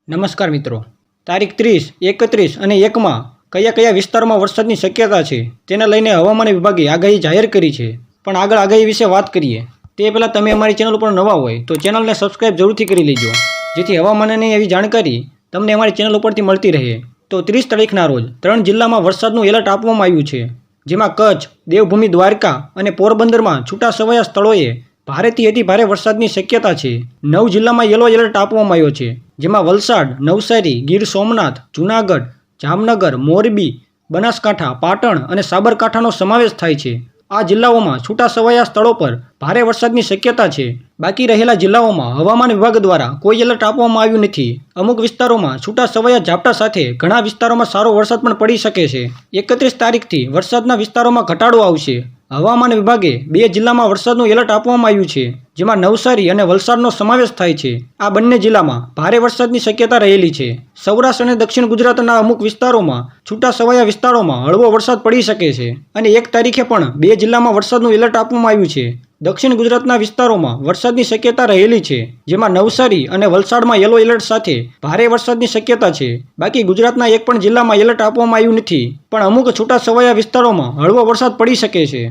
નમસ્કાર મિત્રો, તારીખ 30, 31 અને 1માં કયા કયા વિસ્તારોમાં વરસાદની શક્યતા છે તેને લઈને હવામાન વિભાગે આગાહી જાહેર કરી છે. પણ આગળ આગાહી વિશે વાત કરીએ તે પહેલાં તમે અમારી ચેનલ ઉપર નવા હોય તો ચેનલને સબસ્ક્રાઇબ જરૂરથી કરી લેજો, જેથી હવામાનની એવી જાણકારી તમને અમારી ચેનલ ઉપરથી મળતી રહે. તો 30 તારીખના રોજ 3 જિલ્લામાં વરસાદનું એલર્ટ આપવામાં આવ્યું છે, જેમાં કચ્છ, દેવભૂમિ દ્વારકા અને પોરબંદરમાં છૂટાછવાયા સ્થળોએ ભારેથી અતિ ભારે વરસાદની શક્યતા છે. 9 જિલ્લામાં યલો એલર્ટ આપવામાં આવ્યો છે, જેમાં વલસાડ, નવસારી, ગીર સોમનાથ, જૂનાગઢ, જામનગર, મોરબી, બનાસકાંઠા, પાટણ અને સાબરકાંઠાનો સમાવેશ થાય છે. આ જિલ્લાઓમાં છૂટાછવાયા સ્થળો પર ભારે વરસાદની શક્યતા છે. બાકી રહેલા જિલ્લાઓમાં હવામાન વિભાગ દ્વારા કોઈ એલર્ટ આપવામાં આવ્યું નથી. અમુક વિસ્તારોમાં છૂટાછવાયા ઝાપટા સાથે ઘણા વિસ્તારોમાં સારો વરસાદ પણ પડી શકે છે. 31 તારીખથી વરસાદના વિસ્તારોમાં ઘટાડો આવશે. હવામાન વિભાગે 2 જિલ્લામાં વરસાદનું એલર્ટ આપવામાં આવ્યું છે, જેમાં નવસારી અને વલસાડનો સમાવેશ થાય છે. આ બંને જિલ્લામાં ભારે વરસાદની શક્યતા રહેલી છે. સૌરાષ્ટ્ર અને દક્ષિણ ગુજરાતના અમુક વિસ્તારોમાં છૂટાછવાયા વિસ્તારોમાં હળવો વરસાદ પડી શકે છે. અને 1 તારીખે પણ 2 જિલ્લામાં વરસાદનું એલર્ટ આપવામાં આવ્યું છે. દક્ષિણ ગુજરાતના વિસ્તારોમાં વરસાદની શક્યતા રહેલી છે, જેમાં નવસારી અને વલસાડમાં યલો એલર્ટ સાથે ભારે વરસાદની શક્યતા છે. બાકી ગુજરાતના એક પણ જિલ્લામાં એલર્ટ આપવામાં આવ્યું નથી, પણ અમુક છૂટાછવાયા વિસ્તારોમાં હળવો વરસાદ પડી શકે છે.